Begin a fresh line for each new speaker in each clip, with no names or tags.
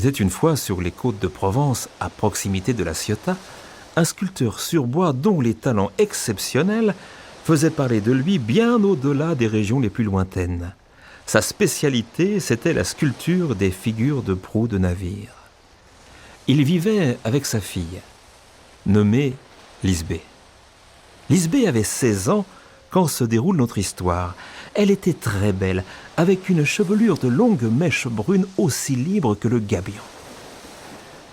Il était une fois sur les côtes de Provence, à proximité de La Ciotat, un sculpteur sur bois dont les talents exceptionnels faisaient parler de lui bien au-delà des régions les plus lointaines. Sa spécialité, c'était la sculpture des figures de proue de navires. Il vivait avec sa fille, nommée Lisbeth. Lisbeth avait 16 ans quand se déroule notre histoire. Elle était très belle, avec une chevelure de longues mèches brunes aussi libre que le gabion.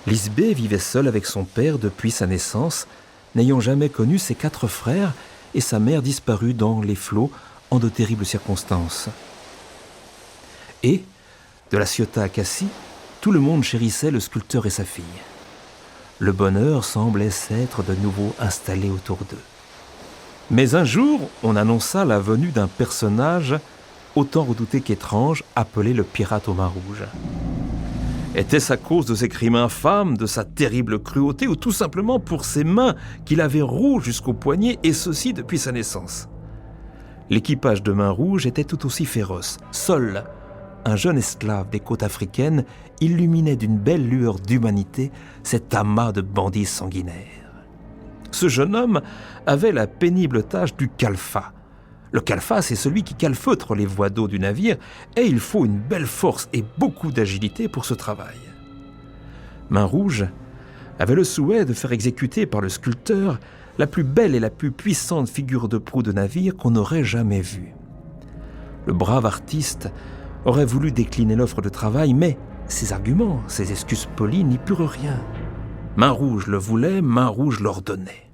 Lisbeth vivait seule avec son père depuis sa naissance, n'ayant jamais connu ses 4 frères et sa mère disparue dans les flots en de terribles circonstances. Et, de La Ciotat à Cassis, tout le monde chérissait le sculpteur et sa fille. Le bonheur semblait s'être de nouveau installé autour d'eux. Mais un jour, on annonça la venue d'un personnage autant redouté qu'étrange, appelé le pirate aux mains rouges. Était-ce à cause de ses crimes infâmes, de sa terrible cruauté, ou tout simplement pour ses mains qu'il avait rouges jusqu'au poignet, et ceci depuis sa naissance? L'équipage de Mains Rouges était tout aussi féroce. Seul un jeune esclave des côtes africaines illuminait d'une belle lueur d'humanité cet amas de bandits sanguinaires. Ce jeune homme avait la pénible tâche du calfa. Le calfa, c'est celui qui calfeutre les voies d'eau du navire, et il faut une belle force et beaucoup d'agilité pour ce travail. Mains Rouges avait le souhait de faire exécuter par le sculpteur la plus belle et la plus puissante figure de proue de navire qu'on aurait jamais vue. Le brave artiste aurait voulu décliner l'offre de travail, mais ses arguments, ses excuses polies n'y purent rien. Mains Rouges le voulait, Mains Rouges l'ordonnait.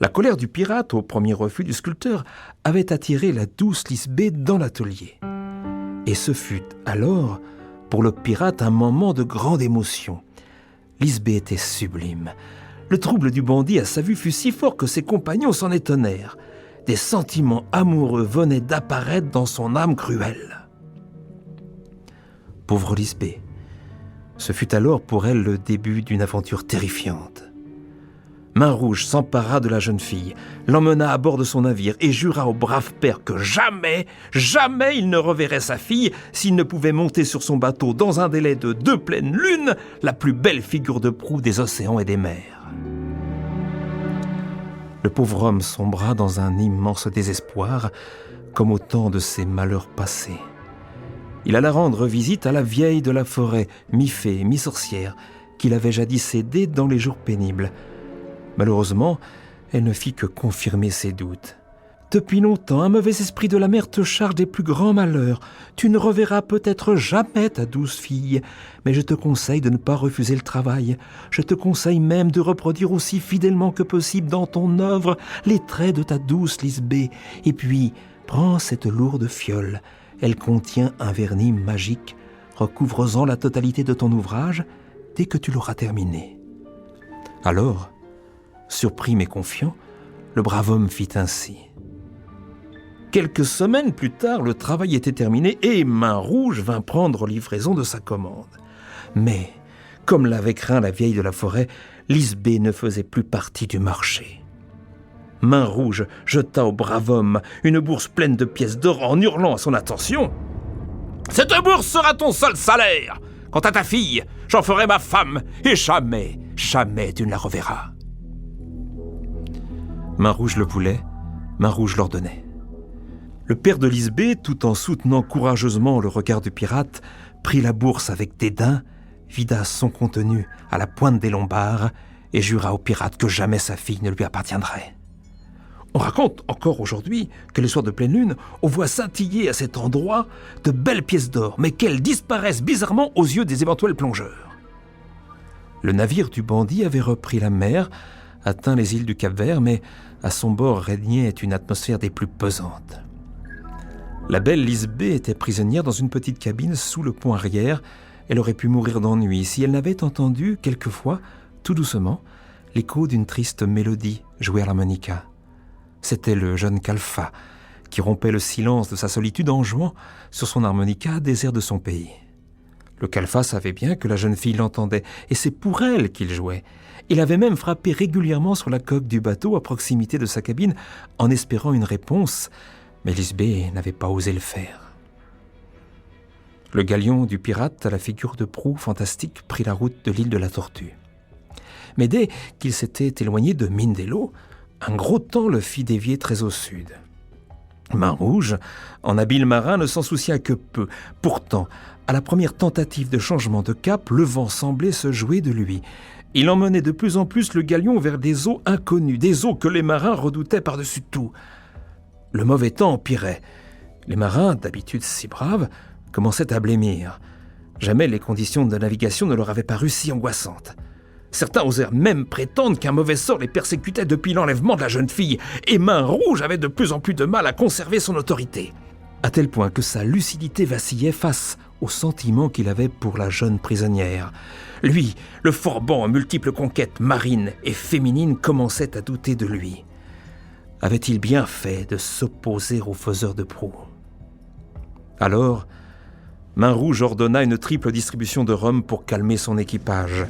La colère du pirate, au premier refus du sculpteur, avait attiré la douce Lisbeth dans l'atelier. Et ce fut alors, pour le pirate, un moment de grande émotion. Lisbeth était sublime. Le trouble du bandit à sa vue fut si fort que ses compagnons s'en étonnèrent. Des sentiments amoureux venaient d'apparaître dans son âme cruelle. Pauvre Lisbeth, ce fut alors pour elle le début d'une aventure terrifiante. Mains Rouges s'empara de la jeune fille, l'emmena à bord de son navire et jura au brave père que jamais, jamais il ne reverrait sa fille s'il ne pouvait monter sur son bateau dans un délai de 2 pleines lunes la plus belle figure de proue des océans et des mers. Le pauvre homme sombra dans un immense désespoir, comme au temps de ses malheurs passés. Il alla rendre visite à la vieille de la forêt, mi-fée, mi-sorcière, qu'il avait jadis aidée dans les jours pénibles. Malheureusement, elle ne fit que confirmer ses doutes. « Depuis longtemps, un mauvais esprit de la mer te charge des plus grands malheurs. Tu ne reverras peut-être jamais ta douce fille, mais je te conseille de ne pas refuser le travail. Je te conseille même de reproduire aussi fidèlement que possible dans ton œuvre les traits de ta douce Lisbeth. Et puis, prends cette lourde fiole. Elle contient un vernis magique. Recouvre-en la totalité de ton ouvrage dès que tu l'auras terminé. » Alors, surpris mais confiant, le brave homme fit ainsi. Quelques semaines plus tard, le travail était terminé et Mains Rouges vint prendre livraison de sa commande. Mais, comme l'avait craint la vieille de la forêt, Lisbeth ne faisait plus partie du marché. Mains Rouges jeta au brave homme une bourse pleine de pièces d'or en hurlant à son attention. « Cette bourse sera ton seul salaire. Quant à ta fille, j'en ferai ma femme et jamais, jamais tu ne la reverras. » Mains Rouges le voulait, Mains Rouges l'ordonnait. Le père de Lisbeth, tout en soutenant courageusement le regard du pirate, prit la bourse avec dédain, vida son contenu à la pointe des lombards et jura au pirate que jamais sa fille ne lui appartiendrait. On raconte encore aujourd'hui que les soirs de pleine lune, on voit scintiller à cet endroit de belles pièces d'or, mais qu'elles disparaissent bizarrement aux yeux des éventuels plongeurs. Le navire du bandit avait repris la mer, atteint les îles du Cap-Vert, mais à son bord régnait une atmosphère des plus pesantes. La belle Lisbeth était prisonnière dans une petite cabine sous le pont arrière. Elle aurait pu mourir d'ennui si elle n'avait entendu, quelquefois, tout doucement, l'écho d'une triste mélodie jouée à l'harmonica. C'était le jeune Calfa qui rompait le silence de sa solitude en jouant sur son harmonica des airs de son pays. Le Calfa savait bien que la jeune fille l'entendait, et c'est pour elle qu'il jouait. Il avait même frappé régulièrement sur la coque du bateau à proximité de sa cabine en espérant une réponse, mais Lisbeth n'avait pas osé le faire. Le galion du pirate à la figure de proue fantastique prit la route de l'île de la Tortue. Mais dès qu'il s'était éloigné de Mindelo, un gros temps le fit dévier très au sud. Main-Rouge, en habile marin, ne s'en soucia que peu. Pourtant, à la première tentative de changement de cap, le vent semblait se jouer de lui. Il emmenait de plus en plus le galion vers des eaux inconnues, des eaux que les marins redoutaient par-dessus tout. Le mauvais temps empirait. Les marins, d'habitude si braves, commençaient à blêmir. Jamais les conditions de navigation ne leur avaient paru si angoissantes. Certains osèrent même prétendre qu'un mauvais sort les persécutait depuis l'enlèvement de la jeune fille, et Main-Rouge avait de plus en plus de mal à conserver son autorité, à tel point que sa lucidité vacillait face aux sentiments qu'il avait pour la jeune prisonnière. Lui, le Forban aux multiples conquêtes marines et féminines, commençait à douter de lui. Avait-il bien fait de s'opposer aux faiseurs de proue? Alors, Main-Rouge ordonna une triple distribution de rhum pour calmer son équipage.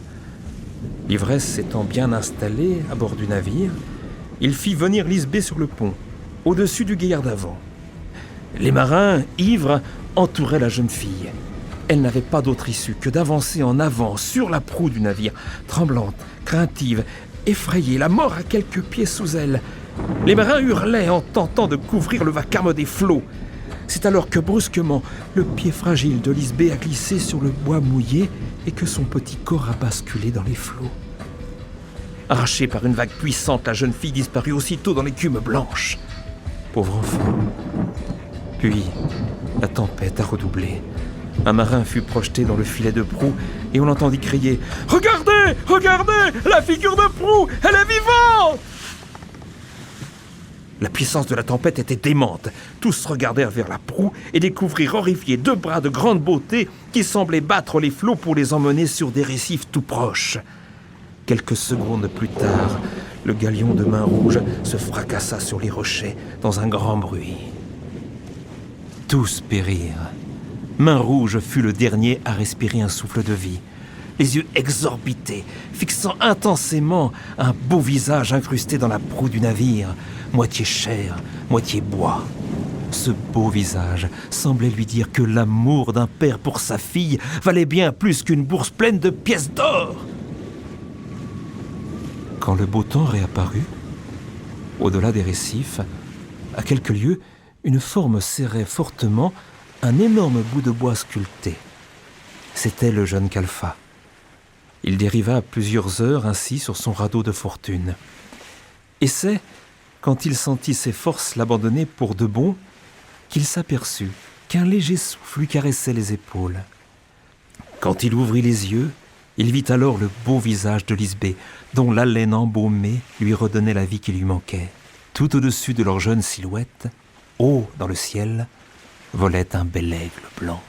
L'ivresse s'étant bien installée à bord du navire, il fit venir Lisbeth sur le pont, au-dessus du gaillard d'avant. Les marins, ivres, entouraient la jeune fille. Elle n'avait pas d'autre issue que d'avancer en avant sur la proue du navire, tremblante, craintive, effrayée, la mort à quelques pieds sous elle. Les marins hurlaient en tentant de couvrir le vacarme des flots. C'est alors que brusquement, le pied fragile de Lisbeth a glissé sur le bois mouillé et que son petit corps a basculé dans les flots. Arrachée par une vague puissante, la jeune fille disparut aussitôt dans l'écume blanche. Pauvre enfant. Puis, la tempête a redoublé. Un marin fut projeté dans le filet de proue et on l'entendit crier « Regardez, regardez, la figure de proue, elle est vivante !» La puissance de la tempête était démente. Tous regardèrent vers la proue et découvrirent horrifiés 2 bras de grande beauté qui semblaient battre les flots pour les emmener sur des récifs tout proches. Quelques secondes plus tard, le galion de Main-Rouge se fracassa sur les rochers dans un grand bruit. Tous périrent. Main-Rouge fut le dernier à respirer un souffle de vie. Les yeux exorbités, fixant intensément un beau visage incrusté dans la proue du navire, moitié chair, moitié bois. Ce beau visage semblait lui dire que l'amour d'un père pour sa fille valait bien plus qu'une bourse pleine de pièces d'or. Quand le beau temps réapparut, au-delà des récifs, à quelques lieues, une forme serrait fortement un énorme bout de bois sculpté. C'était le jeune Khalfa. Il dériva plusieurs heures ainsi sur son radeau de fortune. Et c'est, quand il sentit ses forces l'abandonner pour de bon, qu'il s'aperçut qu'un léger souffle lui caressait les épaules. Quand il ouvrit les yeux, il vit alors le beau visage de Lisbeth, dont l'haleine embaumée lui redonnait la vie qui lui manquait. Tout au-dessus de leur jeune silhouette, haut dans le ciel, volait un bel aigle blanc.